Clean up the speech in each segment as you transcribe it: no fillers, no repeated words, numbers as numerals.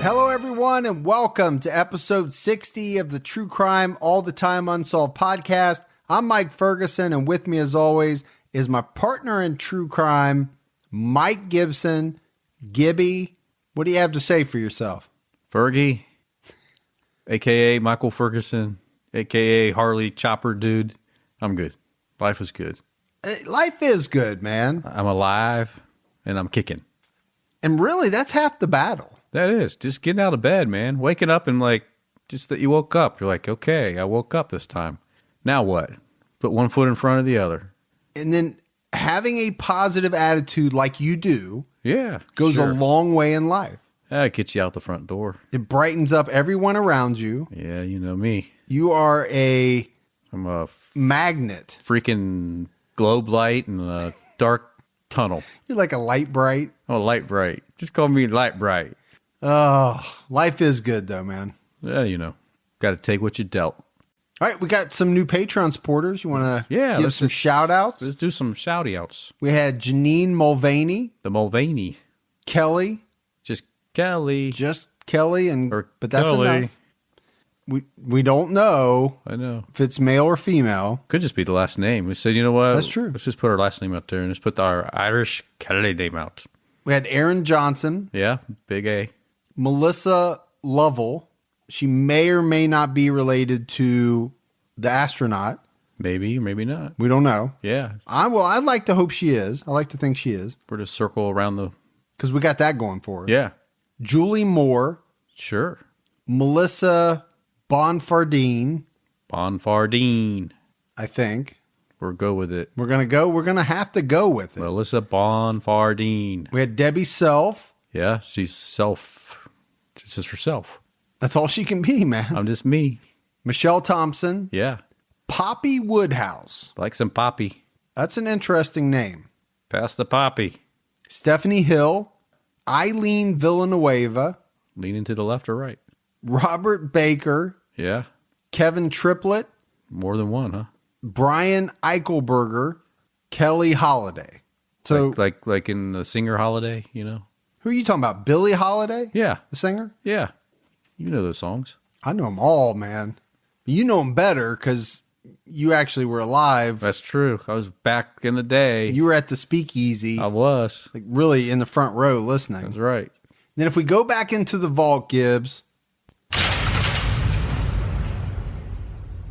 Hello, everyone, and welcome to episode 60 of the True Crime All the Time Unsolved podcast. I'm Mike Ferguson, and with me, as always, is my partner in true crime, Mike Gibson. Gibby, what do you have to say for yourself? Fergie, a.k.a. Michael Ferguson, a.k.a. Harley Chopper Dude. I'm good. Life is good. Life is good, man. I'm alive, and I'm kicking. And really, that's half the battle. That is. Just getting out of bed, man. Waking up and just that you woke up. You're like, okay, I woke up this time. Now what? Put one foot in front of the other. And then having a positive attitude like you do goes a long way in life. That gets you out the front door. It brightens up everyone around you. Yeah, you know me. You are I'm a magnet. Freaking globe light in a dark tunnel. You're like a light bright. Oh, light bright. Just call me light bright. Oh, life is good though, man. Yeah, you know. Got to take what you dealt. All right, we got some new Patreon supporters. You want to give some shout-outs? Let's do some shouty-outs. We had Janine Mulvaney. The Mulvaney. Kelly. Just Kelly. But that's enough. We don't know. I know. If it's male or female. Could just be the last name. We said, you know what? That's true. Let's just put our last name out there and just put our Irish Kelly name out. We had Aaron Johnson. Yeah, big A. Melissa Lovell. She may or may not be related to the astronaut. Maybe, maybe not. We don't know. Yeah. I'd like to hope she is. I like to think she is. We're just circle around the... Because we got that going for us. Yeah. Julie Moore. Sure. Melissa Bonfardine. I think. We'll go with it. We're going to have to go with it. Melissa Bonfardine. We had Debbie Self. Yeah, she's self. She's just herself. That's all she can be, man. I'm just me. Michelle Thompson. Yeah. Poppy Woodhouse. Like some poppy. That's an interesting name. Pass the poppy. Stephanie Hill. Eileen Villanueva. Leaning to the left or right? Robert Baker. Yeah. Kevin Triplett. More than one, huh? Brian Eichelberger. Kelly Holiday. So like in the singer Holiday, you know? Who are you talking about? Billie Holiday? Yeah. The singer? Yeah. You know those songs. I know them all, man. You know them better because you actually were alive. That's true. I was back in the day. You were at the speakeasy. I was. Like really in the front row listening. That's right. And then if we go back into the vault, Gibbs,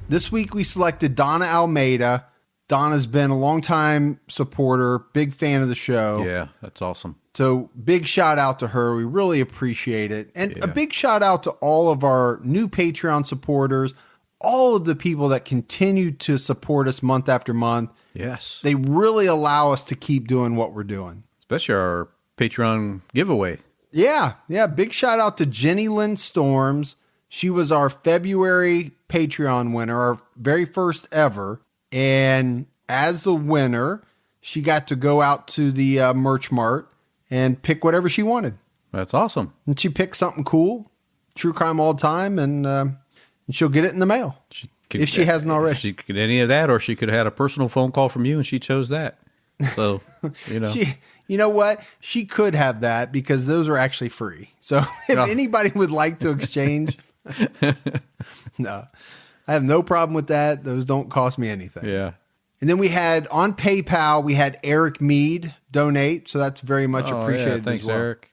this week we selected Donna Almeida. Donna's been a longtime supporter, big fan of the show. Yeah, that's awesome. So big shout out to her. We really appreciate it. And a big shout out to all of our new Patreon supporters, all of the people that continue to support us month after month. Yes. They really allow us to keep doing what we're doing. Especially our Patreon giveaway. Yeah. Big shout out to Jenny Lynn Storms. She was our February Patreon winner, our very first ever. And as the winner, she got to go out to the merch mart and pick whatever she wanted. That's awesome. And she picked something cool, True Crime All the Time, and she'll get it in the mail if she hasn't already. She could get any of that, or she could have had a personal phone call from you, and she chose that. So, you know. You know what? She could have that because those are actually free. So if anybody would like to exchange, no, I have no problem with that. Those don't cost me anything. Yeah. And then we had on PayPal, we had Eric Mead donate. So that's very much appreciated. Thanks, as well. Eric.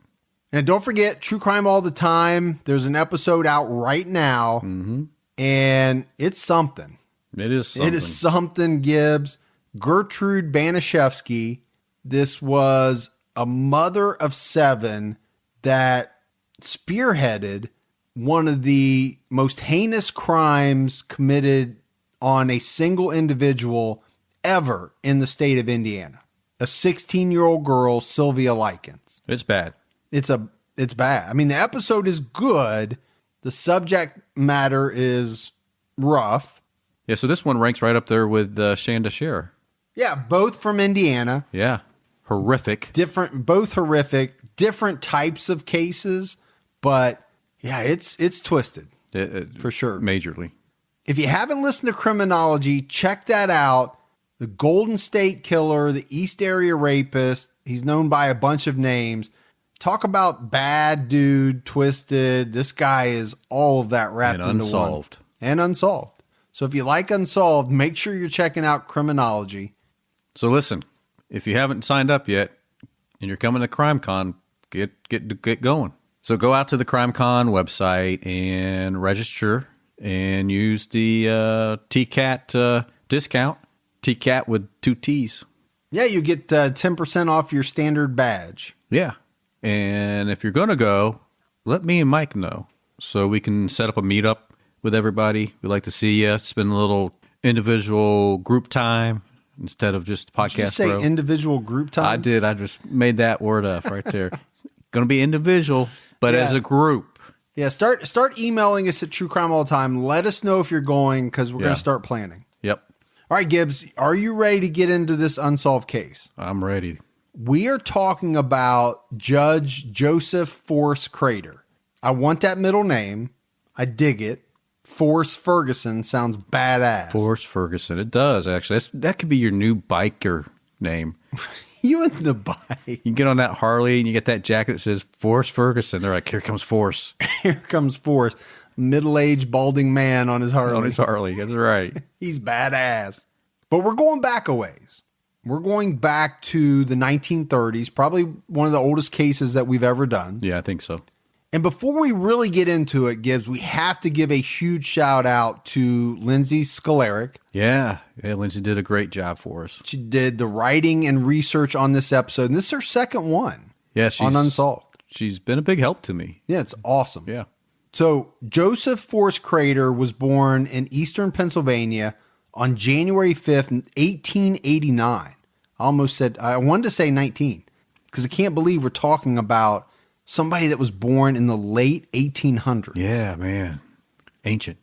And don't forget, True Crime All the Time. There's an episode out right now. Mm-hmm. And it's something. It is something. It is something, Gibbs. Gertrude Banashevsky. This was a mother of 7 that spearheaded one of the most heinous crimes committed on a single individual ever in the state of Indiana. A 16-year-old girl, Sylvia Likens. It's bad. It's bad. I mean, the episode is good. The subject matter is rough. Yeah, so this one ranks right up there with Shanda Scherer. Yeah, both from Indiana. Yeah, horrific. Both horrific, different types of cases, but yeah, it's twisted for sure. Majorly. If you haven't listened to Criminology, check that out. The Golden State Killer, the East Area Rapist. He's known by a bunch of names. Talk about bad dude, twisted. This guy is all of that wrapped And into Unsolved. one. And Unsolved. So if you like Unsolved, make sure you're checking out Criminology. So listen, if you haven't signed up yet and you're coming to CrimeCon, get going. So go out to the CrimeCon website and register and use the TCAT discount. TCAT with 2 T's. Yeah, you get 10% off your standard badge. Yeah. And if you're going to go, let me and Mike know so we can set up a meetup with everybody. We'd like to see you. Spend a little individual group time instead of just podcast. Did you say bro. Individual group time? I did. I just made that word up right there. Going to be individual, but Yeah. as a group. Yeah, start emailing us at True Crime All the Time. Let us know if you're going because we're going to start planning. Yep. All right, Gibbs, are you ready to get into this unsolved case? I'm ready. We are talking about Judge Joseph Force Crater. I want that middle name. I dig it. Force Ferguson sounds badass. Force Ferguson. It does, actually. That could be your new biker name. You and the bike. You get on that Harley and you get that jacket that says Force Ferguson. They're like, here comes Force. Here comes Force. Middle-aged balding man on his Harley. On his Harley. That's right. He's badass. But we're going back a ways. We're going back to the 1930s, probably one of the oldest cases that we've ever done. Yeah, I think so. And before we really get into it, Gibbs, we have to give a huge shout out to Lindsay Sklarek. Yeah. Lindsay did a great job for us. She did the writing and research on this episode, and this is her second one on Unsolved. She's been a big help to me. Yeah, it's awesome. Yeah. So Joseph Force Crater was born in eastern Pennsylvania on January 5th, 1889. I wanted to say 19 because I can't believe we're talking about somebody that was born in the late 1800s. Yeah, man. Ancient.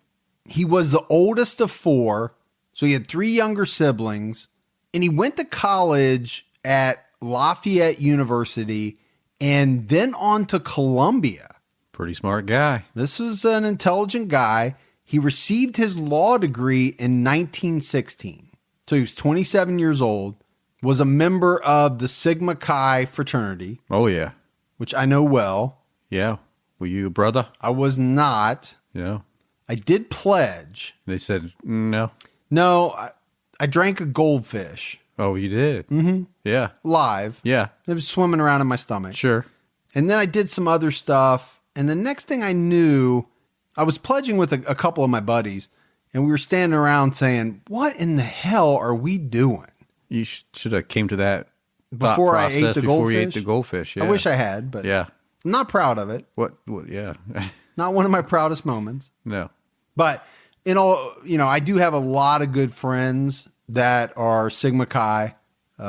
He was the oldest of 4, so he had 3 younger siblings, and he went to college at Lafayette University and then on to Columbia. Pretty smart guy. This was an intelligent guy. He received his law degree in 1916. So he was 27 years old, was a member of the Sigma Chi fraternity, Oh, yeah. which I know well. Yeah. Were you a brother? I was not. Yeah. I did pledge. They said, no. No, I drank a goldfish Oh, you did? Mm-hmm. Yeah. live. Yeah. It was swimming around in my stomach. Sure. And then I did some other stuff. And the next thing I knew, I was pledging with a couple of my buddies. And we were standing around saying, what in the hell are we doing? You should have came to that Before I ate process the before you ate goldfish? the goldfish. Yeah. I wish I had, but Yeah. I'm not proud of it. What? Yeah. Not one of my proudest moments. No. But I do have a lot of good friends that are Sigma Chi.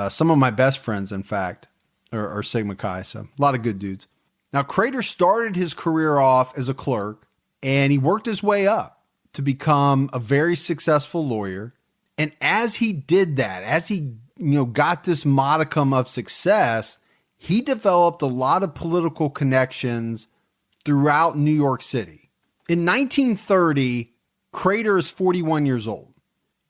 Some of my best friends, in fact, are Sigma Chi. So a lot of good dudes. Now, Crater started his career off as a clerk, and he worked his way up to become a very successful lawyer. And as he did that, as he got this modicum of success, he developed a lot of political connections throughout New York City. In 1930, Crater is 41 years old.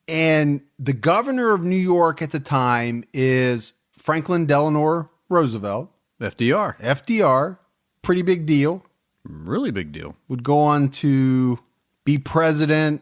And the governor of New York at the time is Franklin Delano Roosevelt. FDR. FDR, pretty big deal. Really big deal. Would go on to be president,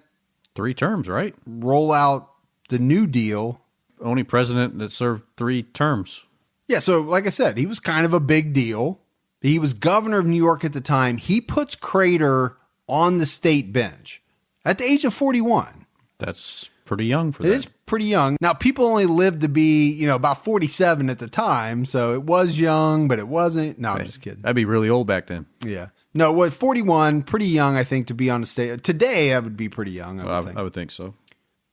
3 terms, right? roll out the New Deal. Only president that served 3 terms. Yeah, so like I said, he was kind of a big deal. He was governor of New York at the time. He puts Crater on the state bench at the age of 41. That's pretty young for It that. is pretty young. Now, people only lived to be, about 47 at the time, so it was young, but it wasn't. No, I'm just kidding. That'd be really old back then. Yeah. No, what 41, pretty young, I think, to be on the state. Today, I would be pretty young, I would think. I would think so.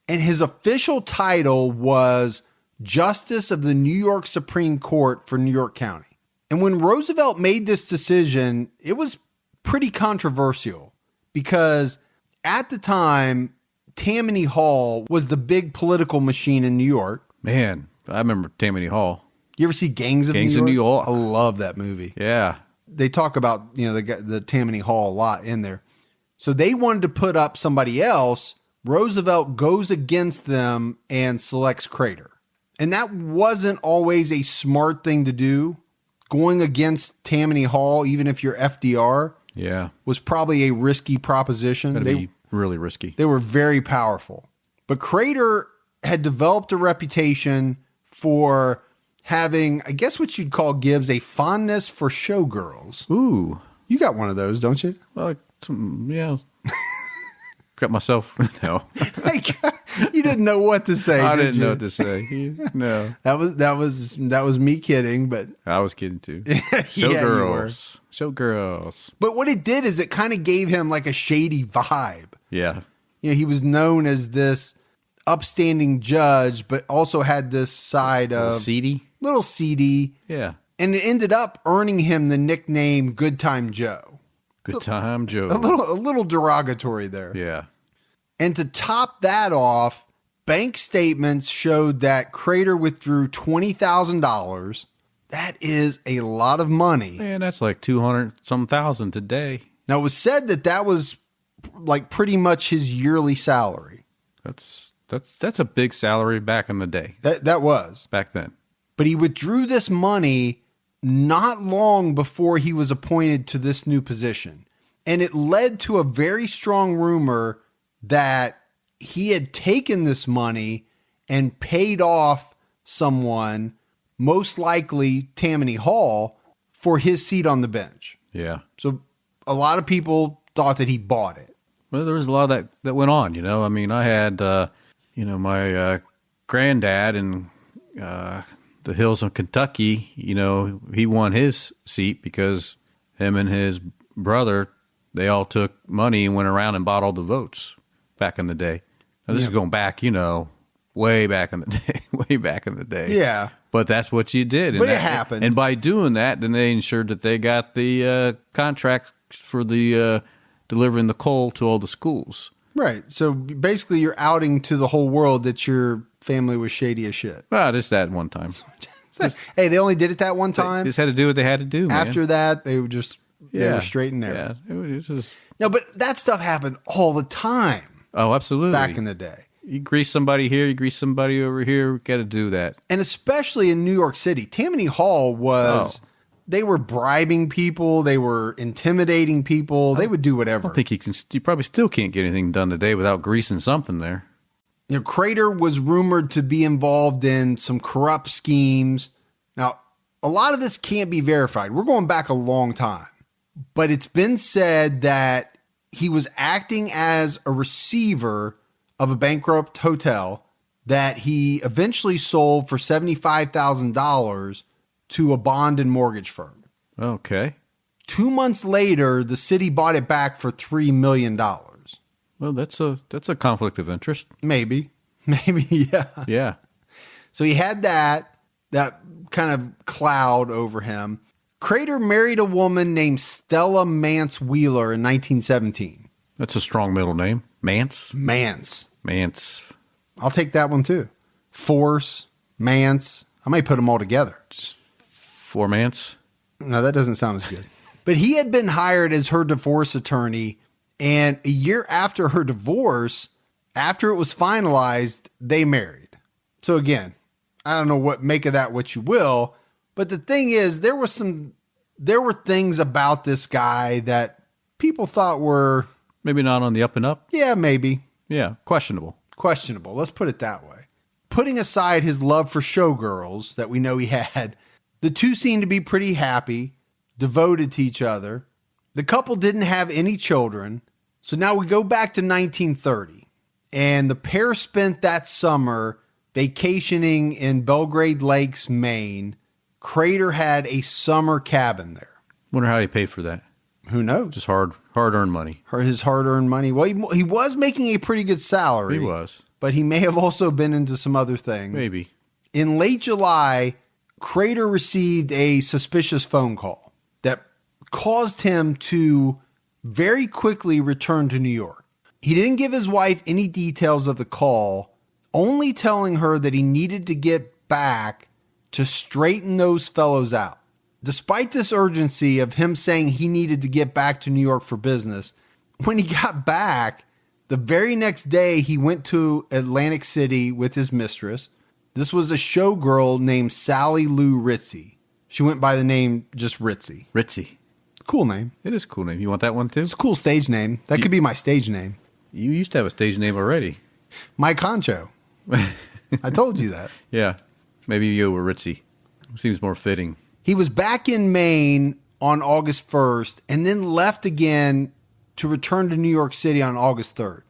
And his official title was Justice of the New York Supreme Court for New York County. And when Roosevelt made this decision, it was pretty controversial because at the time, Tammany Hall was the big political machine in New York. Man, I remember Tammany Hall. You ever see Gangs of New York? I love that movie. Yeah. They talk about, the Tammany Hall a lot in there. So they wanted to put up somebody else. Roosevelt goes against them and selects Crater. And that wasn't always a smart thing to do. going against Tammany Hall, even if you're FDR, Yeah. was probably a risky proposition. That'd be really risky. They were very powerful. But Crater had developed a reputation for having, I guess what you'd call, Gibbs, a fondness for showgirls. Ooh. You got one of those, don't you? Well, yeah. Got myself. No. You didn't know what to say. I did didn't you? know what to say. No. That was me kidding, but I was kidding too. Yeah, you were. Showgirls. Showgirls. But what it did is it kind of gave him like a shady vibe. Yeah. You know, he was known as this upstanding judge, but also had this side of Little seedy. little seedy. Yeah. And it ended up earning him the nickname Good Time Joe. Good time, Joe. A little derogatory there. Yeah. And to top that off, bank statements showed that Crater withdrew $20,000. That is a lot of money. Man, that's like 200-some thousand today. Now, it was said that that was like pretty much his yearly salary. That's a big salary back in the day. That was. Back then. But he withdrew this money not long before he was appointed to this new position. And it led to a very strong rumor that he had taken this money and paid off someone, most likely Tammany Hall, for his seat on the bench. Yeah. So a lot of people thought that he bought it. Well, there was a lot of that went on, you know. I mean, I had, my granddad in the hills of Kentucky, you know, he won his seat because him and his brother, they all took money and went around and bought all the votes back in the day. Now, this is going back, you know, way back in the day, way back in the day. Yeah. But that's what you did. But it happened. And by doing that, then they ensured that they got the contract for the delivering the coal to all the schools. Right. So basically you're outing to the whole world that your family was shady as shit. Well, just that one time. Hey, they only did it that one time. They just had to do what they had to do, man. After that, they were just they were straight in there. Yeah, it was just... No, but that stuff happened all the time. Oh, absolutely. Back in the day. You grease somebody here, you grease somebody over here. Got to do that. And especially in New York City, Tammany Hall was... They were bribing people. They were intimidating people. They would do whatever. I don't think you probably still can't get anything done today without greasing something there. You know, Crater was rumored to be involved in some corrupt schemes. Now, a lot of this can't be verified. We're going back a long time. But it's been said that he was acting as a receiver of a bankrupt hotel that he eventually sold for $75,000 to a bond and mortgage firm. Okay. 2 months later, the city bought it back for $3 million. Well, that's a conflict of interest. Maybe, yeah. Yeah. So he had that kind of cloud over him. Crater married a woman named Stella Mance Wheeler in 1917. That's a strong middle name. Mance? Mance. I'll take that one too. Force, Mance. I might put them all together. Just 4 Mance? No, that doesn't sound as good. But he had been hired as her divorce attorney, and a year after her divorce, after it was finalized, they married. So again, I don't know what make of that what you will, but the thing is, there were things about this guy that people thought were maybe not on the up and up. Yeah, maybe. Yeah, questionable. Let's put it that way. Putting aside his love for showgirls that we know he had, the two seemed to be pretty happy, devoted to each other. The couple didn't have any children. So now we go back to 1930, and the pair spent that summer vacationing in Belgrade Lakes, Maine. Crater had a summer cabin there. Wonder how he paid for that. Who knows? Just hard-earned money. His hard-earned money. Well, he was making a pretty good salary. He was. But he may have also been into some other things. Maybe. In late July, Crater received a suspicious phone call that caused him to very quickly return to New York. He didn't give his wife any details of the call, only telling her that he needed to get back to straighten those fellows out. Despite this urgency of him saying he needed to get back to New York for business, when he got back, the very next day he went to Atlantic City with his mistress. This was a showgirl named Sally Lou Ritzy. She went by the name just Ritzy. Ritzy. Cool name. It is a cool name. You want that one too? It's a cool stage name. That could be my stage name. You used to have a stage name already. Mike Concho. I told you that. Yeah. Maybe you were Ritzy. Seems more fitting. He was back in Maine on August 1st and then left again to return to New York City on August 3rd.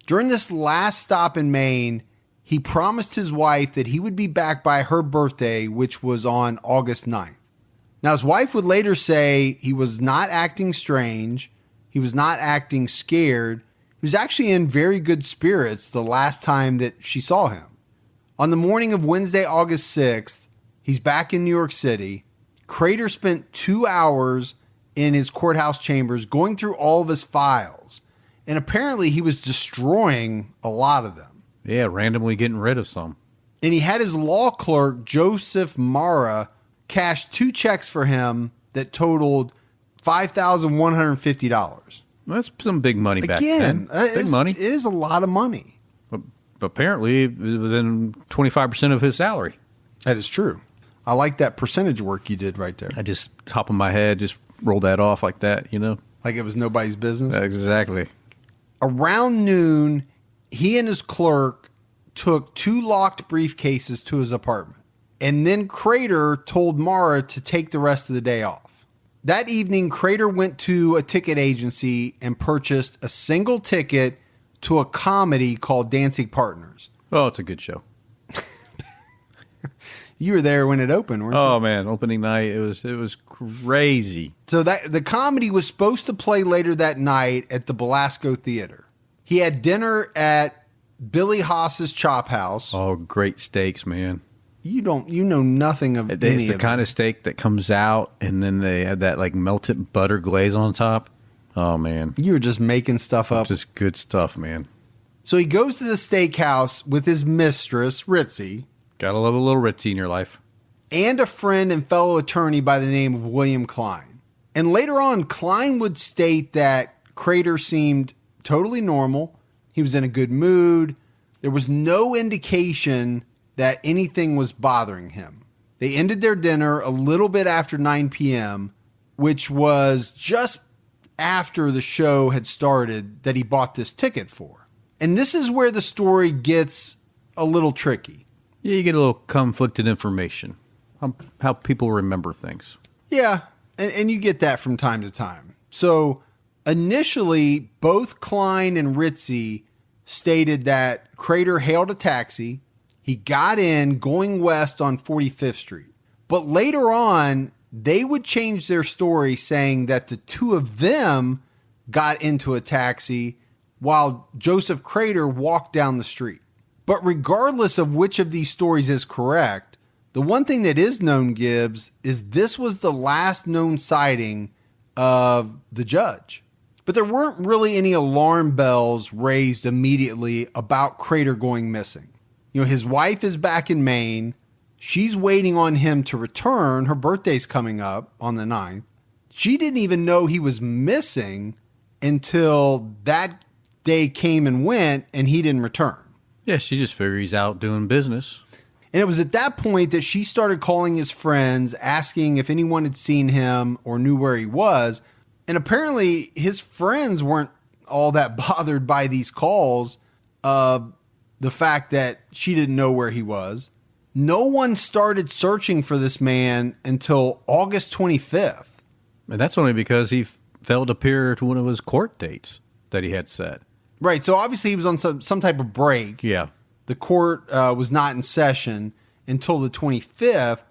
During this last stop in Maine, he promised his wife that he would be back by her birthday, which was on August 9th. Now, his wife would later say he was not acting strange. He was not acting scared. He was actually in very good spirits the last time that she saw him. On the morning of Wednesday, August 6th, he's back in New York City. Crater spent 2 hours in his courthouse chambers going through all of his files. And apparently he was destroying a lot of them. Yeah, randomly getting rid of some. And he had his law clerk, Joseph Mara, cash 2 checks for him that totaled $5,150. That's some big money back then. Big money. It is a lot of money. But apparently, within 25% of his salary. That is true. I like that percentage work you did right there. I just top of my head, just roll that off like that, you know? Like it was nobody's business. Exactly. Around noon, he and his clerk took 2 locked briefcases to his apartment. And then Crater told Mara to take the rest of the day off. That evening, Crater went to a ticket agency and purchased a single ticket to a comedy called Dancing Partners. Oh, it's a good show. You were there when it opened, weren't you? Oh man, opening night, it was crazy. So that the comedy was supposed to play later that night at the Belasco Theater. He had dinner at Billy Haas's Chop House. Oh, great steaks, man. You know nothing of any It's the of kind it. of steak that comes out and then they had that like melted butter glaze on top. Oh man. You were just making stuff up. Just good stuff, man. So he goes to the steakhouse with his mistress, Ritzy, Gotta love a little Ritzy in your life. and a friend and fellow attorney by the name of William Klein. And later on, Klein would state that Crater seemed totally normal. He was in a good mood. There was no indication that anything was bothering him. They ended their dinner a little bit after 9 p.m., which was just after the show had started that he bought this ticket for. And this is where the story gets a little tricky. Yeah, you get a little conflicted information. How people remember things. Yeah, and you get that from time to time. So initially, both Klein and Ritzy stated that Crater hailed a taxi. He got in going west on 45th Street. But later on, they would change their story saying that the two of them got into a taxi while Joseph Crater walked down the street. But regardless of which of these stories is correct, the one thing that is known, Gibbs, is this was the last known sighting of the judge. But there weren't really any alarm bells raised immediately about Crater going missing. You know, his wife is back in Maine. She's waiting on him to return. Her birthday's coming up on the 9th. She didn't even know he was missing until that day came and went and he didn't return. Yeah, she just figured he's out doing business. And it was at that point that she started calling his friends, asking if anyone had seen him or knew where he was. And apparently his friends weren't all that bothered by these calls of the fact that she didn't know where he was. No one started searching for this man until August 25th. And that's only because he failed to appear to one of his court dates that he had set. Right. So obviously he was on some type of break. Yeah. The court was not in session until the 25th.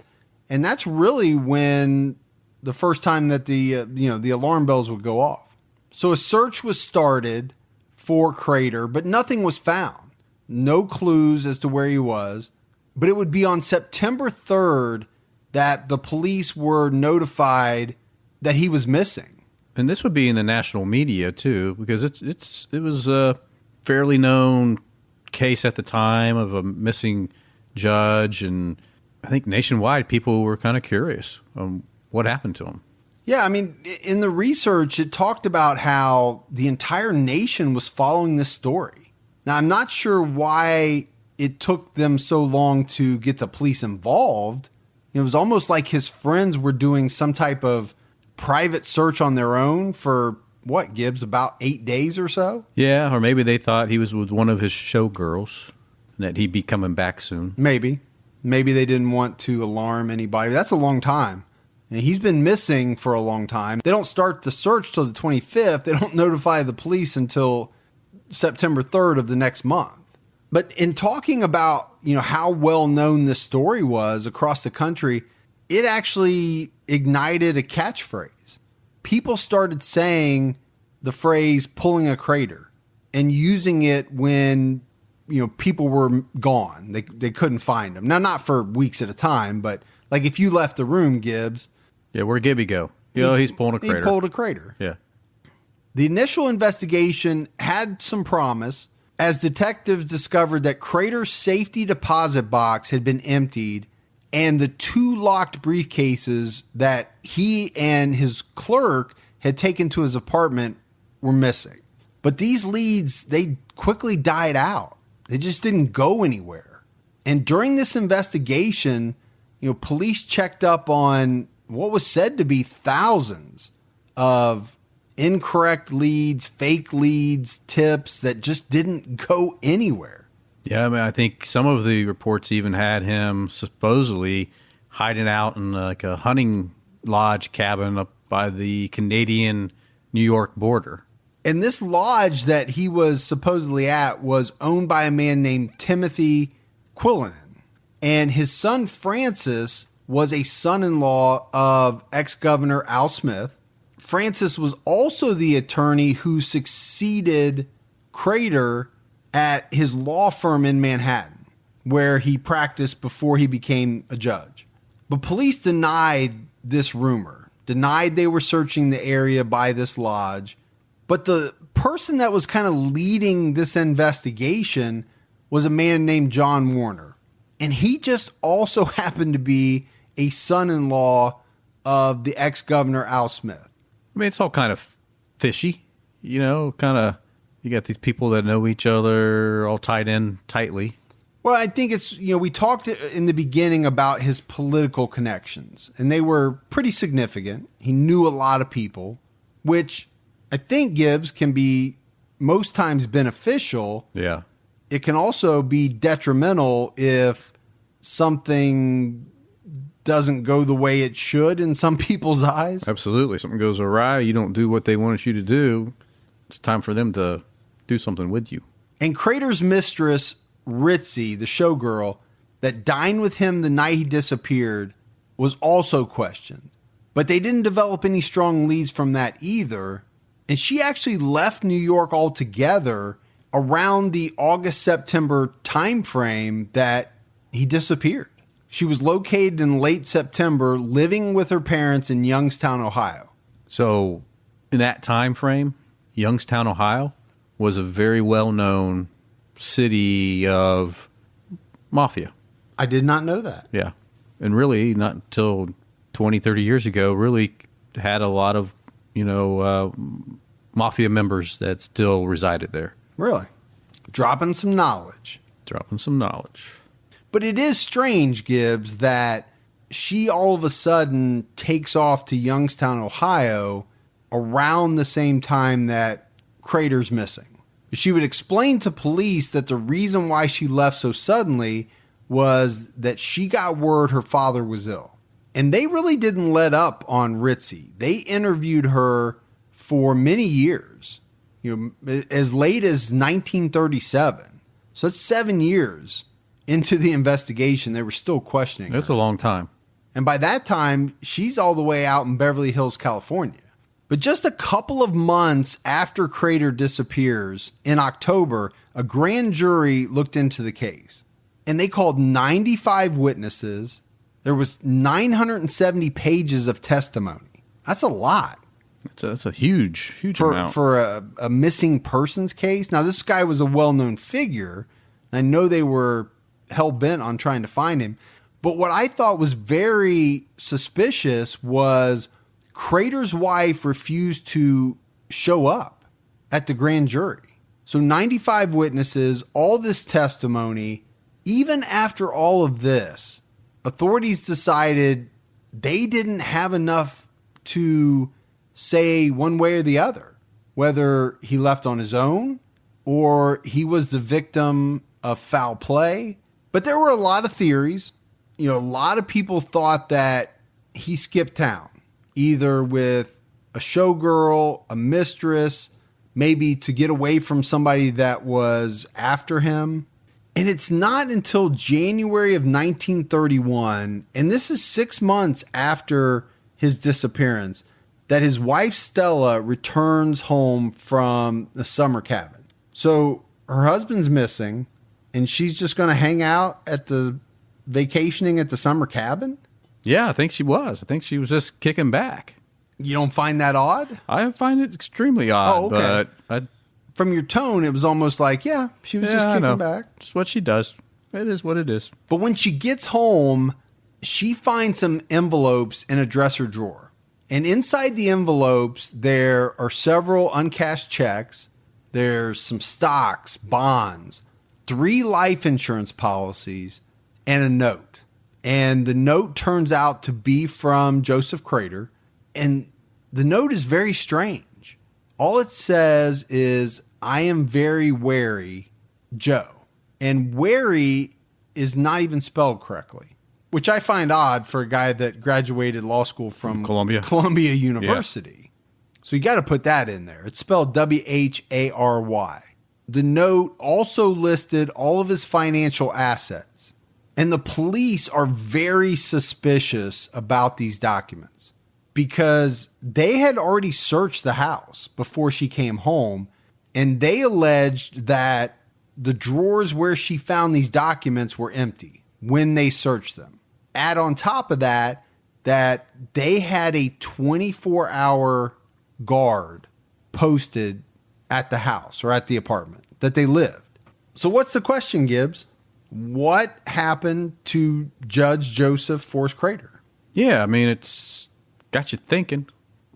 And that's really when the first time that the alarm bells would go off. So a search was started for Crater, but nothing was found. No clues as to where he was. But it would be on September 3rd that the police were notified that he was missing. And this would be in the national media too, because it was a fairly known case at the time of a missing judge, and I think nationwide people were kind of curious on what happened to him. Yeah, I mean, in the research, it talked about how the entire nation was following this story. Now, I'm not sure why it took them so long to get the police involved, It was almost like his friends were doing some type of private search on their own for, what, Gibbs, about 8 days or so? Yeah, or maybe they thought he was with one of his showgirls and that he'd be coming back soon. Maybe. Maybe they didn't want to alarm anybody. That's a long time. And he's been missing for a long time. They don't start the search till the 25th. They don't notify the police until September 3rd of the next month. But in talking about, how well known this story was across the country, it actually ignited a catchphrase. People started saying the phrase pulling a crater and using it when, people were gone. They couldn't find them. Now, not for weeks at a time, but like if you left the room, Gibbs. Yeah, where'd Gibby go? He's pulling a crater. He pulled a crater. Yeah. The initial investigation had some promise as detectives discovered that Crater's safety deposit box had been emptied and the 2 locked briefcases that he and his clerk had taken to his apartment were missing. But these leads, they quickly died out. They just didn't go anywhere. And during this investigation, police checked up on what was said to be thousands of incorrect leads, fake leads, tips that just didn't go anywhere. Yeah, I think some of the reports even had him supposedly hiding out in like a hunting lodge cabin up by the Canadian-New York border. And this lodge that he was supposedly at was owned by a man named Timothy Quillinan. And his son Francis was a son-in-law of ex-governor Al Smith. Francis was also the attorney who succeeded Crater at his law firm in Manhattan, where he practiced before he became a judge. But police denied this rumor, denied they were searching the area by this lodge. But the person that was kind of leading this investigation was a man named John Warner. And he just also happened to be a son-in-law of the ex-governor Al Smith. It's all kind of fishy, you got these people that know each other all tied in tightly. Well, I think it's, we talked in the beginning about his political connections, and they were pretty significant. He knew a lot of people, which I think, Gibbs, can be most times beneficial. Yeah. It can also be detrimental if something doesn't go the way it should in some people's eyes. Absolutely. Something goes awry, you don't do what they wanted you to do. It's time for them to do something with you. And Crater's mistress, Ritzy, the showgirl, that dined with him the night he disappeared, was also questioned. But they didn't develop any strong leads from that either. And she actually left New York altogether around the August-September timeframe that he disappeared. She was located in late September, living with her parents in Youngstown, Ohio. So in that time frame, Youngstown, Ohio was a very well-known city of mafia. I did not know that. Yeah. And really, not until 20, 30 years ago, really had a lot of, mafia members that still resided there. Really? Dropping some knowledge. But it is strange, Gibbs, that she all of a sudden takes off to Youngstown, Ohio around the same time that Crater's missing. She would explain to police that the reason why she left so suddenly was that she got word her father was ill. And they really didn't let up on Ritzy. They interviewed her for many years, as late as 1937. So that's 7 years into the investigation. They were still questioning That's her. a long time. And by that time, she's all the way out in Beverly Hills, California. But just a couple of months after Crater disappears, in October, a grand jury looked into the case. And they called 95 witnesses. There was 970 pages of testimony. That's a lot. That's a huge amount. For a missing persons case. Now, this guy was a well-known figure. And I know they were hell-bent on trying to find him. But what I thought was very suspicious was Crater's wife refused to show up at the grand jury. So 95 witnesses, all this testimony. Even after all of this, authorities decided they didn't have enough to say one way or the other, whether he left on his own or he was the victim of foul play. But there were a lot of theories. A lot of people thought that he skipped town, either with a showgirl, a mistress, maybe to get away from somebody that was after him. And it's not until January of 1931, and this is 6 months after his disappearance, that his wife Stella returns home from the summer cabin. So her husband's missing, and she's just going to hang out at the vacationing at the summer cabin? Yeah, I think she was. I think she was just kicking back. You don't find that odd? I find it extremely odd, but from your tone, it was almost like, yeah, she was just kicking back. It's what she does. It is what it is. But when she gets home, she finds some envelopes in a dresser drawer. And inside the envelopes, there are several uncashed checks. There's some stocks, bonds, 3 life insurance policies, and a note. And the note turns out to be from Joseph Crater. And the note is very strange. All it says is, I am very wary, Joe. And wary is not even spelled correctly, which I find odd for a guy that graduated law school from Columbia University. Yeah. So you got to put that in there. It's spelled W-H-A-R-Y. The note also listed all of his financial assets. And the police are very suspicious about these documents, because they had already searched the house before she came home, and they alleged that the drawers where she found these documents were empty when they searched them. Add on top of that, that they had a 24-hour guard posted at the house or at the apartment that they lived. So what's the question, Gibbs? What happened to Judge Joseph Forrest Crater? Yeah, I mean, it's got you thinking.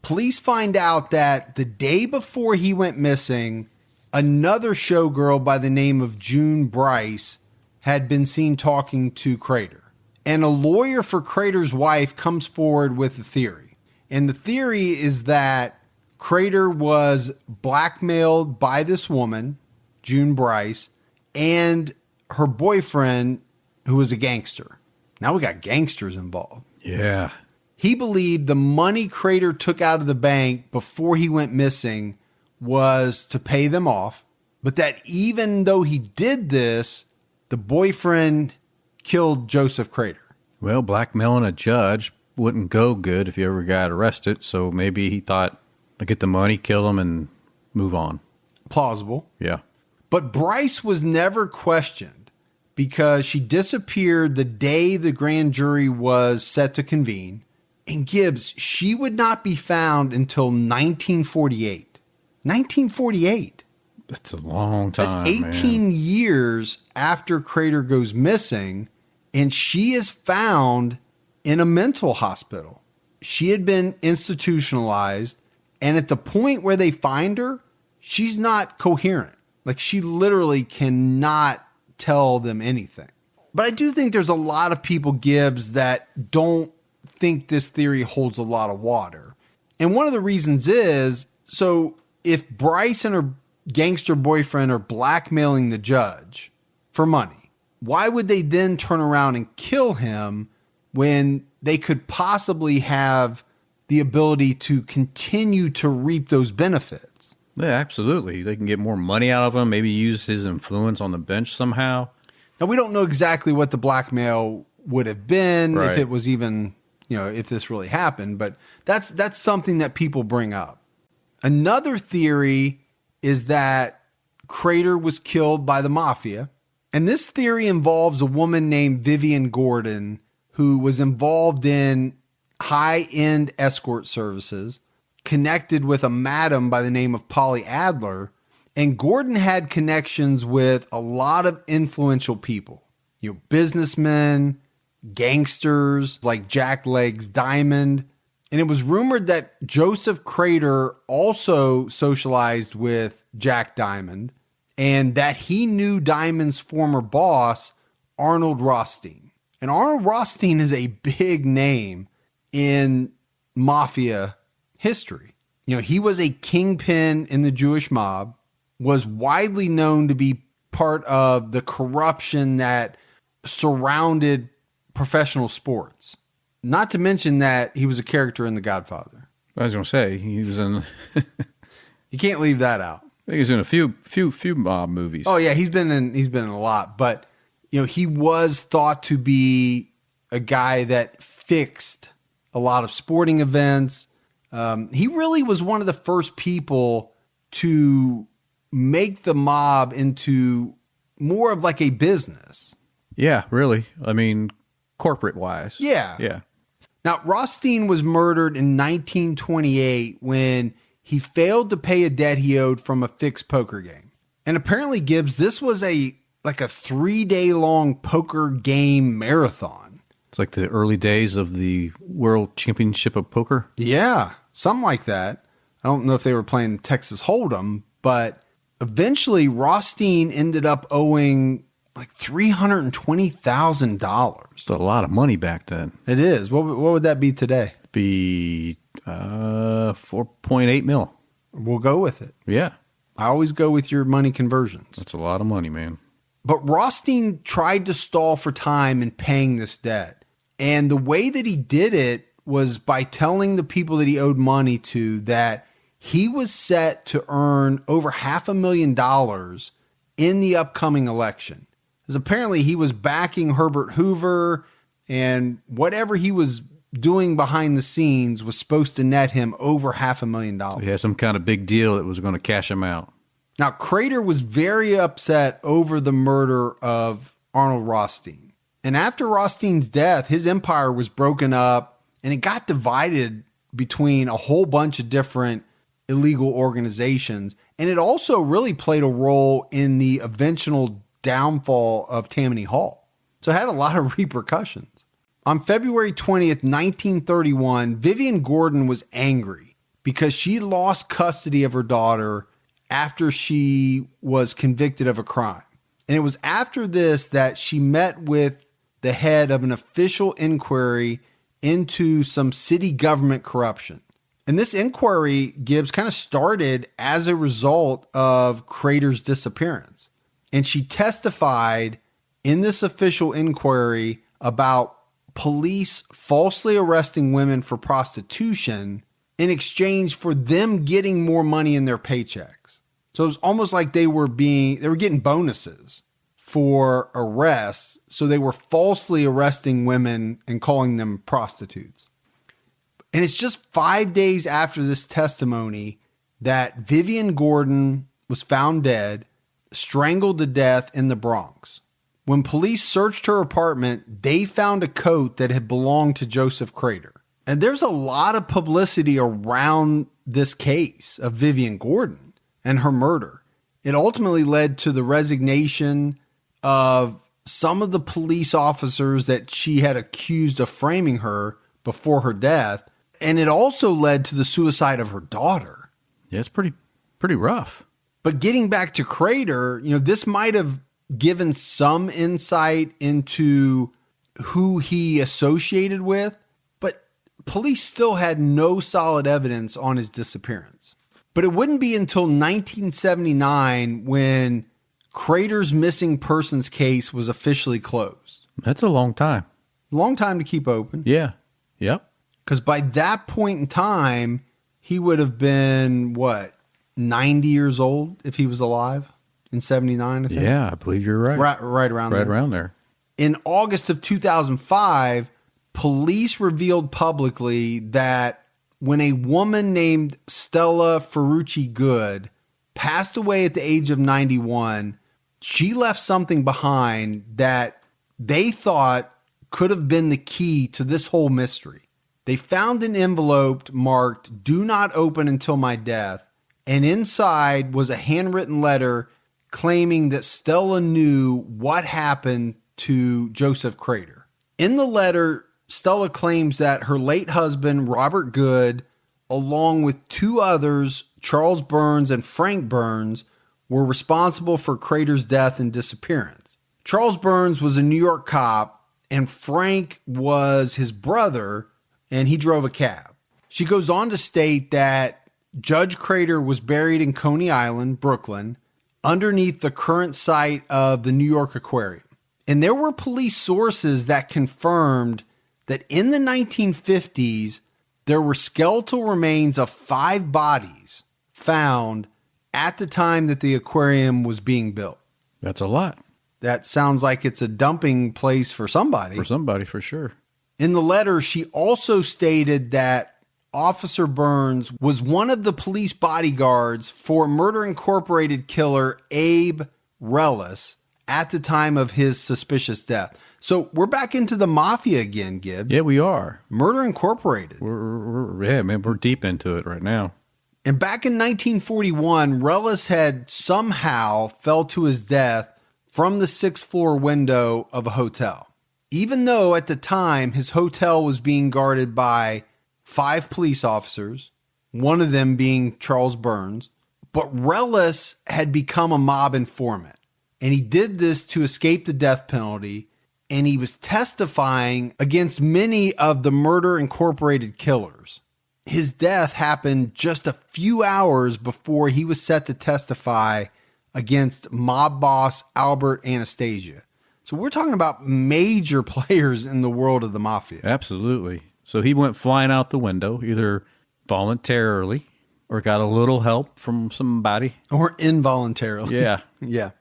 Police find out that the day before he went missing, another showgirl by the name of June Bryce had been seen talking to Crater. And a lawyer for Crater's wife comes forward with a theory. And the theory is that Crater was blackmailed by this woman, June Bryce, and her boyfriend, who was a gangster. Now we got gangsters involved. Yeah. He believed the money Crater took out of the bank before he went missing was to pay them off, but that even though he did this, the boyfriend killed Joseph Crater. Well, blackmailing a judge wouldn't go good if you ever got arrested, so maybe he thought, I'll get the money, kill him, and move on. Plausible. Yeah. But Bryce was never questioned because she disappeared the day the grand jury was set to convene. And Gibbs, she would not be found until 1948. 1948. That's a long time. That's 18 years after Crater goes missing, and she is found in a mental hospital. She had been institutionalized, and at the point where they find her, she's not coherent. Like, she literally cannot tell them anything. But I do think there's a lot of people, Gibbs, that don't think this theory holds a lot of water. And one of the reasons is, so if Bryce and her gangster boyfriend are blackmailing the judge for money, why would they then turn around and kill him when they could possibly have the ability to continue to reap those benefits? Yeah, absolutely. They can get more money out of him, maybe use his influence on the bench somehow. Now, we don't know exactly what the blackmail would have been, right, if it was even, if this really happened, but that's something that people bring up. Another theory is that Crater was killed by the mafia. And this theory involves a woman named Vivian Gordon, who was involved in high-end escort services, connected with a madam by the name of Polly Adler. And Gordon had connections with a lot of influential people, businessmen, gangsters like Jack Legs Diamond. And it was rumored that Joseph Crater also socialized with Jack Diamond, and that he knew Diamond's former boss, Arnold Rothstein. And Arnold Rothstein is a big name in mafia history. You know, he was a kingpin in the Jewish mob, was widely known to be part of the corruption that surrounded professional sports. Not to mention that he was a character in The Godfather. I was going to say, he was in... You can't leave that out. I think he's in a few mob movies. Oh yeah, he's been in a lot, but you know, he was thought to be a guy that fixed a lot of sporting events. He really was one of the first people to make the mob into more of like a business. Yeah, really. I mean, corporate wise. Yeah. Yeah. Now, Rothstein was murdered in 1928 when he failed to pay a debt he owed from a fixed poker game. And apparently, Gibbs, this was a 3-day long poker game marathon. It's like the early days of the World Championship of Poker. Yeah, something like that. I don't know if they were playing Texas Hold'em, but eventually Rothstein ended up owing like $320,000. It's a lot of money back then. It is. What would that be today? Be 4.8 mil. We'll go with it. Yeah. I always go with your money conversions. That's a lot of money, man. But Rothstein tried to stall for time in paying this debt. And the way that he did it was by telling the people that he owed money to that he was set to earn over $500,000 in the upcoming election. Because apparently he was backing Herbert Hoover, and whatever he was doing behind the scenes was supposed to net him over $500,000. He had some kind of big deal that was going to cash him out. Now, Crater was very upset over the murder of Arnold Rothstein. And after Rothstein's death, his empire was broken up and it got divided between a whole bunch of different illegal organizations. And it also really played a role in the eventual downfall of Tammany Hall. So it had a lot of repercussions. On February 20th, 1931, Vivian Gordon was angry because she lost custody of her daughter after she was convicted of a crime. And it was after this that she met with the head of an official inquiry into some city government corruption. And this inquiry, Gibbs, kind of started as a result of Crater's disappearance. And she testified in this official inquiry about police falsely arresting women for prostitution in exchange for them getting more money in their paychecks. So it was almost like they were getting bonuses for arrests. So they were falsely arresting women and calling them prostitutes. And it's just 5 days after this testimony that Vivian Gordon was found dead, strangled to death in the Bronx. When police searched her apartment, they found a coat that had belonged to Joseph Crater. And there's a lot of publicity around this case of Vivian Gordon and her murder. It ultimately led to the resignation of some of the police officers that she had accused of framing her before her death. And it also led to the suicide of her daughter. Yeah, it's pretty rough. But getting back to Crater, this might have given some insight into who he associated with, but police still had no solid evidence on his disappearance. But it wouldn't be until 1979 when Crater's missing persons case was officially closed. That's a long time. Long time to keep open. Yeah. Yep. Because by that point in time, he would have been, 90 years old if he was alive in 79, I think? Yeah, I believe you're right. Right around there. Right around there. In August of 2005, police revealed publicly that when a woman named Stella Ferrucci Good passed away at the age of 91, she left something behind that they thought could have been the key to this whole mystery. They found an envelope marked "Do not open until my death," and inside was a handwritten letter claiming that Stella knew what happened to Joseph Crater. In the letter, Stella claims that her late husband, Robert Good, along with two others, Charles Burns and Frank Burns, were responsible for Crater's death and disappearance. Charles Burns was a New York cop, and Frank was his brother, and he drove a cab. She goes on to state that Judge Crater was buried in Coney Island, Brooklyn, underneath the current site of the New York Aquarium. And there were police sources that confirmed that in the 1950s, there were skeletal remains of 5 bodies found at the time that the aquarium was being built. That's a lot. That sounds like it's a dumping place for somebody. For somebody, for sure. In the letter, she also stated that Officer Burns was one of the police bodyguards for Murder Incorporated killer Abe Relis at the time of his suspicious death. So we're back into the mafia again, Gibbs. Yeah, we are. Murder Incorporated. We're deep into it right now. And back in 1941, Relis had somehow fell to his death from the 6th floor window of a hotel. Even though at the time his hotel was being guarded by 5 police officers, one of them being Charles Burns, but Relis had become a mob informant. And he did this to escape the death penalty, and he was testifying against many of the Murder Incorporated killers. His death happened just a few hours before he was set to testify against mob boss Albert Anastasia. So we're talking about major players in the world of the mafia. Absolutely. So he went flying out the window, either voluntarily or got a little help from somebody. Or involuntarily. Yeah. Yeah.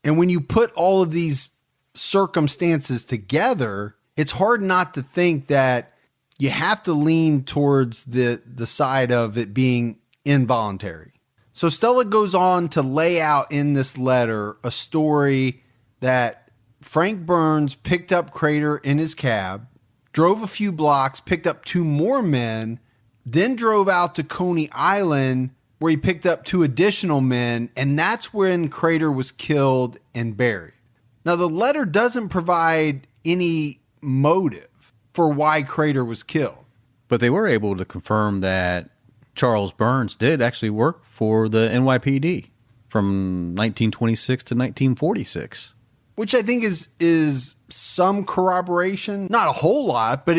And when you put all of these circumstances together, it's hard not to think that you have to lean towards the side of it being involuntary. So Stella goes on to lay out in this letter a story that Frank Burns picked up Crater in his cab, drove a few blocks, picked up 2 more men, then drove out to Coney Island where he picked up 2 additional men, and that's when Crater was killed and buried. Now, the letter doesn't provide any motive for why Crater was killed. But they were able to confirm that Charles Burns did actually work for the NYPD from 1926 to 1946. Which I think is some corroboration. Not a whole lot, but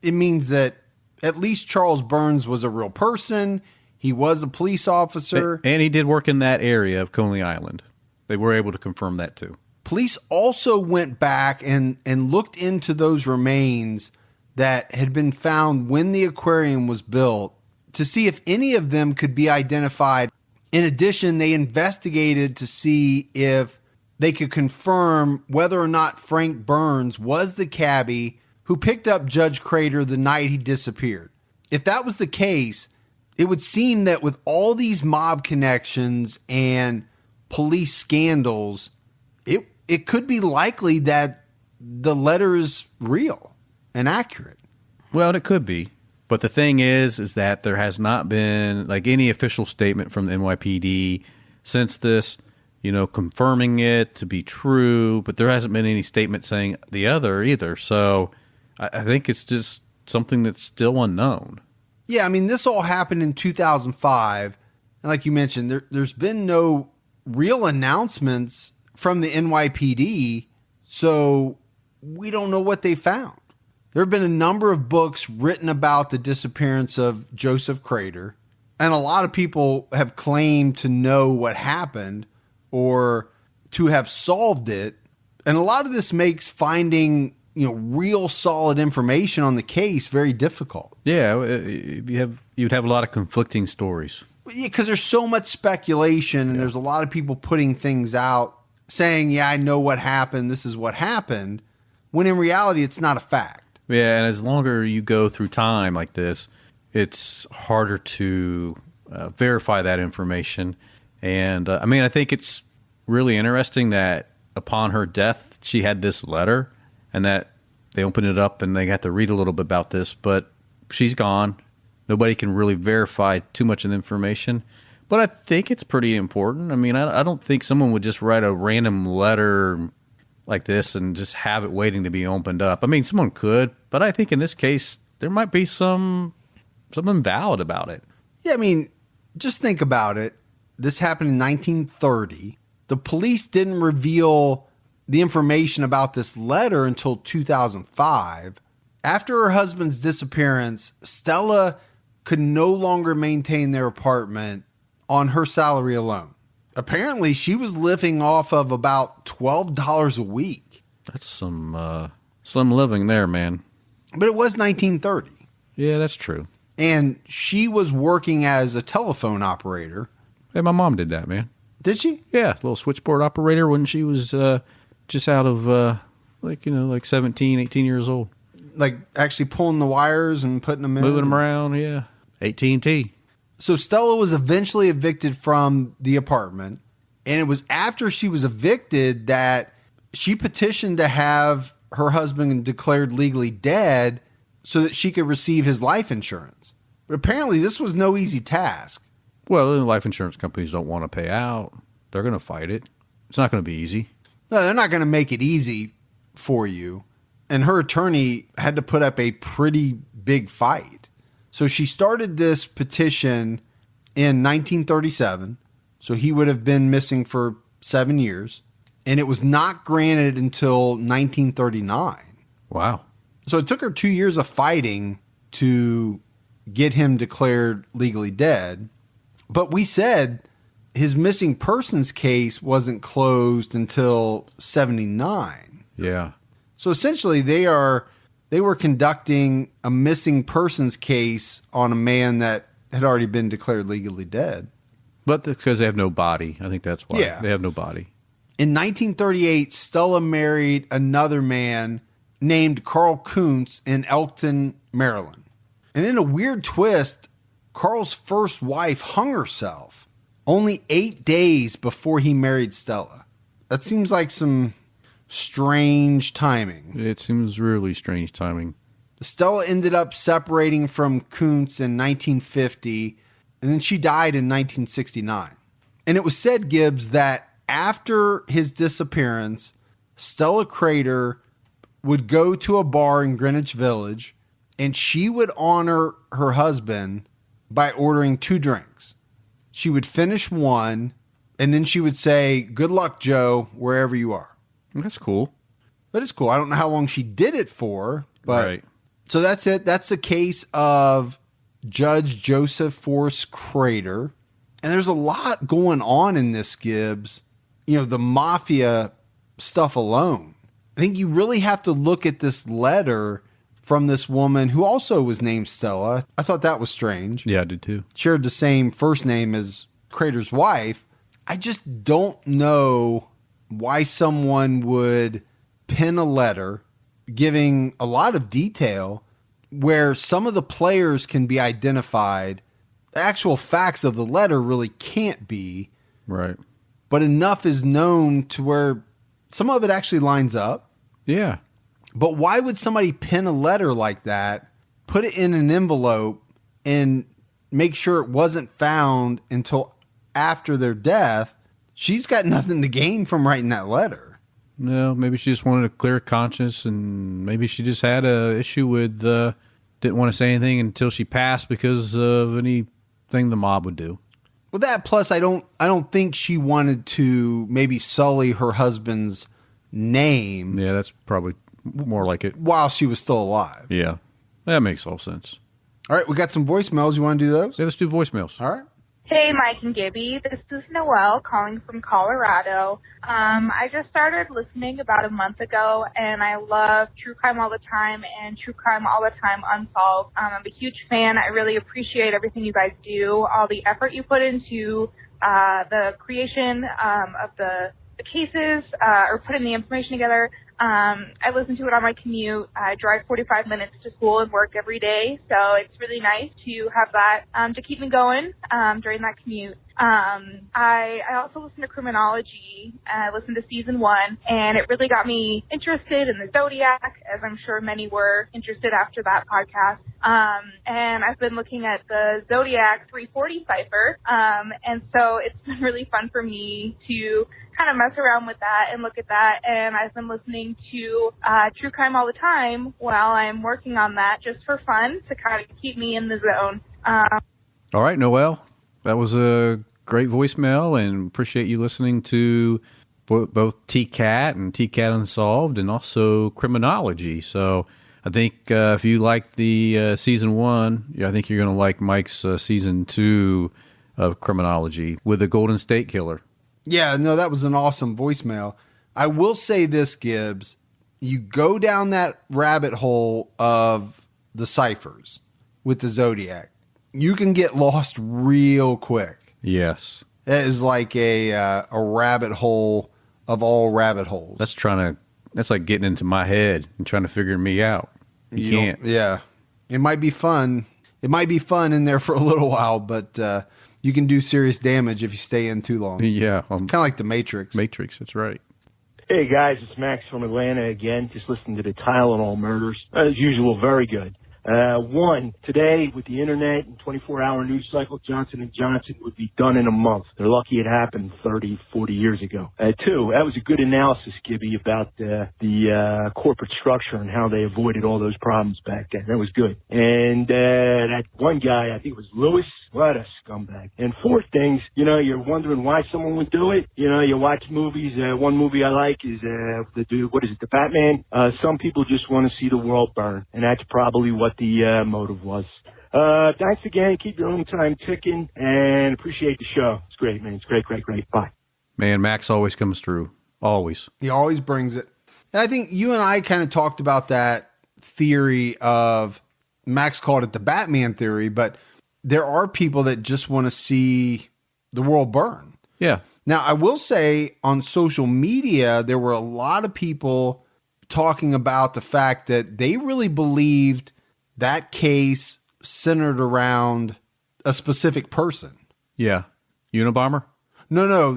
it means that at least Charles Burns was a real person. He was a police officer. And he did work in that area of Coney Island. They were able to confirm that too. Police also went back and looked into those remains that had been found when the aquarium was built to see if any of them could be identified. In addition, they investigated to see if they could confirm whether or not Frank Burns was the cabbie who picked up Judge Crater the night he disappeared. If that was the case, it would seem that with all these mob connections and police scandals, it could be likely that the letter is real and accurate. Well, it could be. But the thing is that there has not been like any official statement from the NYPD since this, confirming it to be true, but there hasn't been any statement saying the other either. So I think it's just something that's still unknown. Yeah, I mean, this all happened in 2005. And like you mentioned, there's been no real announcements from the NYPD, so we don't know what they found. There have been a number of books written about the disappearance of Joseph Crater, and a lot of people have claimed to know what happened or to have solved it. And a lot of this makes finding, real solid information on the case very difficult. Yeah, you'd have a lot of conflicting stories. Yeah, because there's so much speculation, and there's a lot of people putting things out saying, yeah, I know what happened, this is what happened, when in reality it's not a fact. Yeah, and as longer you go through time like this, it's harder to verify that information. And I think it's really interesting that upon her death, she had this letter and that they opened it up and they got to read a little bit about this, but she's gone. Nobody can really verify too much of the information, but I think it's pretty important. I don't think someone would just write a random letter like this and just have it waiting to be opened up. Someone could, but I think in this case, there might be something valid about it. Yeah, just think about it. This happened in 1930. The police didn't reveal the information about this letter until 2005. After her husband's disappearance, Stella could no longer maintain their apartment on her salary alone. Apparently, she was living off of about $12 a week. That's some slim living there, man. But it was 1930. Yeah, that's true. And she was working as a telephone operator. Hey, my mom did that, man. Did she? Yeah, little switchboard operator when she was just out of, like 17, 18 years old. Like actually pulling the wires and putting them in? Moving them around, yeah. AT&T. So Stella was eventually evicted from the apartment. And it was after she was evicted that she petitioned to have her husband declared legally dead so that she could receive his life insurance. But apparently this was no easy task. Well, the life insurance companies don't want to pay out. They're going to fight it. It's not going to be easy. No, they're not going to make it easy for you. And her attorney had to put up a pretty big fight. So she started this petition in 1937. So he would have been missing for 7 years. And it was not granted until 1939. Wow. So it took her 2 years of fighting to get him declared legally dead. But we said his missing persons case wasn't closed until 79. Yeah. So essentially they were conducting a missing persons case on a man that had already been declared legally dead. But because they have no body. I think that's why. Yeah. They have no body. In 1938, Stella married another man named Carl Kuntz in Elkton, Maryland. And in a weird twist, Carl's first wife hung herself only 8 days before he married Stella. That seems like some strange timing. It seems really strange timing. Stella ended up separating from Kuntz in 1950, and then she died in 1969. And it was said, Gibbs, that after his disappearance, Stella Crater would go to a bar in Greenwich Village, and she would honor her husband by ordering 2 drinks. She would finish one, and then she would say, "Good luck, Joe, wherever you are." That's cool. That is cool. I don't know how long she did it for, but Right. So that's it. That's the case of Judge Joseph Force Crater. And there's a lot going on in this, Gibbs. You know, the mafia stuff alone. I think you really have to look at this letter from this woman who also was named Stella. I thought that was strange. Yeah, I did too. Shared the same first name as Crater's wife. I just don't know why someone would pen a letter giving a lot of detail where some of the players can be identified. The actual facts of the letter really can't be. Right. But enough is known to where some of it actually lines up. Yeah. But why would somebody pen a letter like that, put it in an envelope, and make sure it wasn't found until after their death? She's got nothing to gain from writing that letter. No, maybe she just wanted a clear conscience, and maybe she just had a issue with didn't want to say anything until she passed because of anything the mob would do. Well, that plus I don't think she wanted to maybe sully her husband's name. Yeah, that's probably more like it. While she was still alive. Yeah, that makes all sense. All right, we got some voicemails. You want to do those? Yeah, let's do voicemails. All right. Hey, Mike and Gibby. This is Noelle calling from Colorado. I just started listening about a month ago, and I love True Crime All the Time and True Crime All the Time Unsolved. I'm a huge fan. I really appreciate everything you guys do, all the effort you put into the creation of the cases or putting the information together. I listen to it on my commute. I drive 45 minutes to school and work every day, so it's really nice to have that to keep me going during that commute. I also listen to criminology. I listened to season 1, and it really got me interested in the Zodiac, as I'm sure many were interested after that podcast. And I've been looking at the Zodiac 340 cipher, and so it's been really fun for me to kind of mess around with that and look at that. And I've been listening to True Crime All the Time while I'm working on that, just for fun, to kind of keep me in the zone. All right, Noelle, that was a great voicemail, and appreciate you listening to both TCAT and TCAT Unsolved, and also criminology. So I think if you like the season 1, I think you're going to like Mike's season 2 of criminology with the Golden State Killer. Yeah, no, that was an awesome voicemail. I will say this, Gibbs. You go down that rabbit hole of the ciphers with the Zodiac, you can get lost real quick. Yes. It is like a rabbit hole of all rabbit holes. That's like getting into my head and trying to figure me out. You can't. Yeah. It might be fun. It might be fun in there for a little while, but you can do serious damage if you stay in too long. Yeah. Kind of like the Matrix. Matrix, that's right. Hey guys, it's Max from Atlanta again. Just listening to the Tylenol murders. As usual, very good. One, today with the internet and 24-hour news cycle, Johnson & Johnson would be done in a month. They're lucky it happened 30, 40 years ago. Two, that was a good analysis, Gibby, about the corporate structure and how they avoided all those problems back then. That was good. And that one guy, I think it was Lewis, what a scumbag. And fourth things, you're wondering why someone would do it. You watch movies. One movie I like is the Batman. Some people just want to see the world burn, and that's probably what the motive was. Thanks again. Keep your own time ticking, and appreciate the show. It's great, man. It's great. Bye. Man, Max always comes through. Always. He always brings it. And I think you and I kind of talked about that theory of, Max called it the Batman theory, but there are people that just want to see the world burn. Yeah. Now, I will say on social media, there were a lot of people talking about the fact that they really believed that case centered around a specific person. Yeah. Unabomber? No,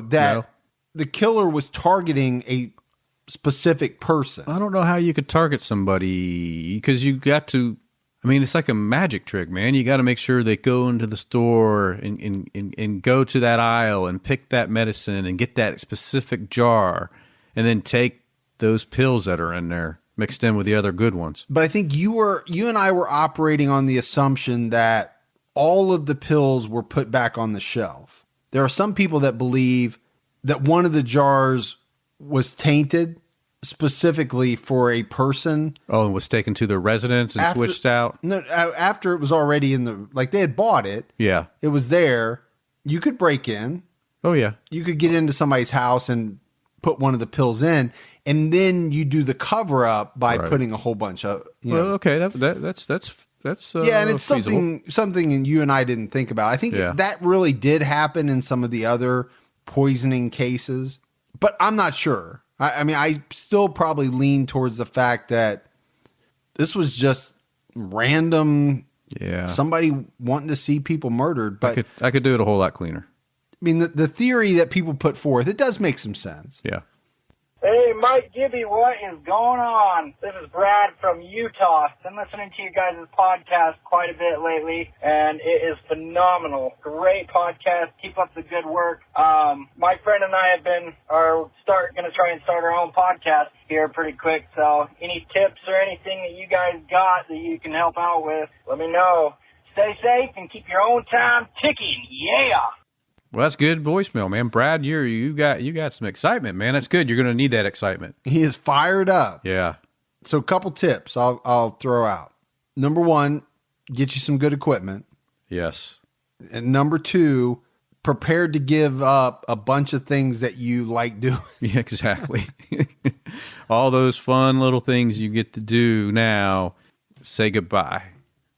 the killer was targeting a specific person. I don't know how you could target somebody, because you got to, it's like a magic trick, man. You got to make sure they go into the store and go to that aisle and pick that medicine and get that specific jar and then take those pills that are in there mixed in with the other good ones. But I think you and I were operating on the assumption that all of the pills were put back on the shelf. There are some people that believe that one of the jars was tainted specifically for a person. Oh, and was taken to their residence and switched out? No, after it was already they had bought it. Yeah. It was there. You could break in. Oh, yeah. You could get into somebody's house and put one of the pills in, and then you do the cover up by putting a whole bunch of, okay. That's yeah, and it's feasible. something you and I didn't think about. I think that really did happen in some of the other poisoning cases, but I'm not sure. I still probably lean towards the fact that this was just random. Yeah. Somebody wanting to see people murdered, but I could do it a whole lot cleaner. The theory that people put forth, it does make some sense. Yeah. Hey, Mike Gibby, what is going on? This is Brad from Utah. Been listening to you guys' podcast quite a bit lately, and it is phenomenal. Great podcast. Keep up the good work. My friend and I are going to try and start our own podcast here pretty quick. So any tips or anything that you guys got that you can help out with, let me know. Stay safe and keep your own time ticking. Yeah. Well, that's good voicemail, man. Brad, you got some excitement, man. That's good. You're going to need that excitement. He is fired up. Yeah. So a couple tips I'll throw out. Number one, get you some good equipment. Yes. And number two, prepared to give up a bunch of things that you like doing. Yeah, exactly. All those fun little things you get to do now, say goodbye.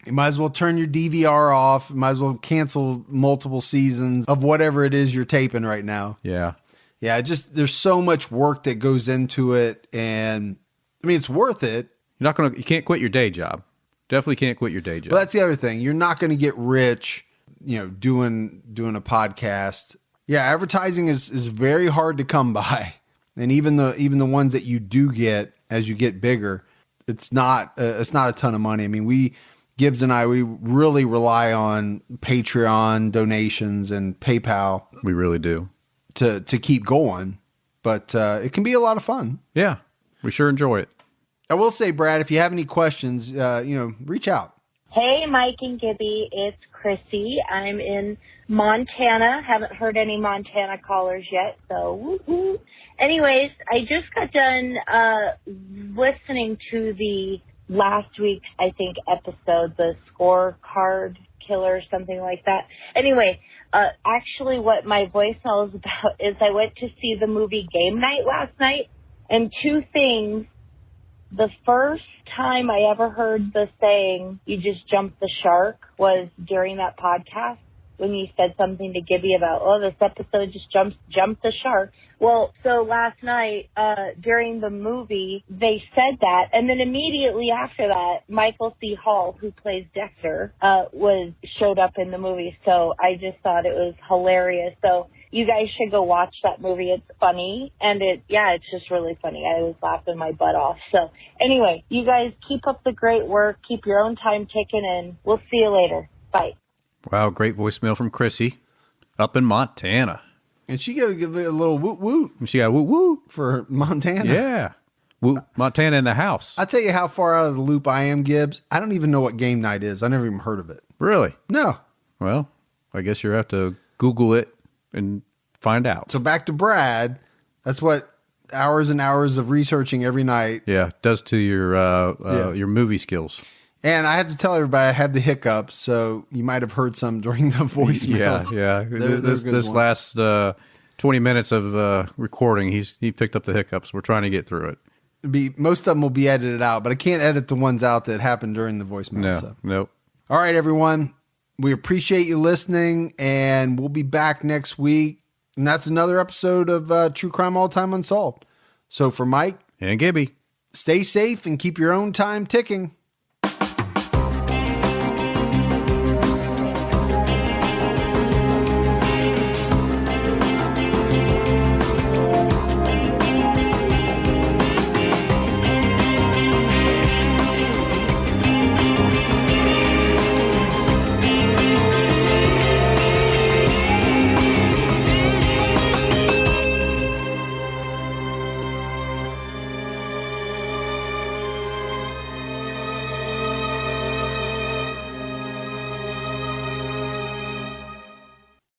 You might as well turn your DVR off. You might as well cancel multiple seasons of whatever it is you're taping right now. Yeah. Yeah, there's so much work that goes into it, and it's worth it. You can't quit your day job. Definitely can't quit your day job. Well, that's the other thing. You're not going to get rich, doing a podcast. Yeah, advertising is very hard to come by. And even the ones that you do get as you get bigger, it's not a ton of money. Gibbs and I, we really rely on Patreon donations and PayPal. We really do. To keep going. But it can be a lot of fun. Yeah, we sure enjoy it. I will say, Brad, if you have any questions, reach out. Hey, Mike and Gibby, it's Chrissy. I'm in Montana. Haven't heard any Montana callers yet, so woohoo. Anyways, I just got done listening to the last week's, I think, episode, the scorecard killer, something like that. Anyway, actually what my voicemail is about is I went to see the movie Game Night last night, and two things. The first time I ever heard the saying, you just jumped the shark, was during that podcast when you said something to Gibby about, oh, this episode just jumped the shark. Well, so last night, during the movie, they said that, and then immediately after that, Michael C. Hall, who plays Dexter, showed up in the movie. So I just thought it was hilarious. So you guys should go watch that movie. It's funny, and it's just really funny. I was laughing my butt off. So anyway, you guys keep up the great work. Keep your own time ticking, and we'll see you later. Bye. Wow, great voicemail from Chrissy up in Montana. And she got to give it a little woot woot. She got woot woot for Montana. Yeah. Woot, Montana in the house. I'll tell you how far out of the loop I am, Gibbs. I don't even know what game night is. I never even heard of it. Really? No. Well, I guess you have to Google it and find out. So back to Brad. That's what hours and hours of researching every night. Yeah, does to your movie skills. And I have to tell everybody I have the hiccups, so you might have heard some during the voicemails. Yeah. This last 20 minutes of recording, he picked up the hiccups. We're trying to get through it. Most of them will be edited out, but I can't edit the ones out that happened during the voicemail. Nope. All right, everyone. We appreciate you listening, and we'll be back next week. And that's another episode of True Crime All Time Unsolved. So for Mike and Gibby, stay safe and keep your own time ticking.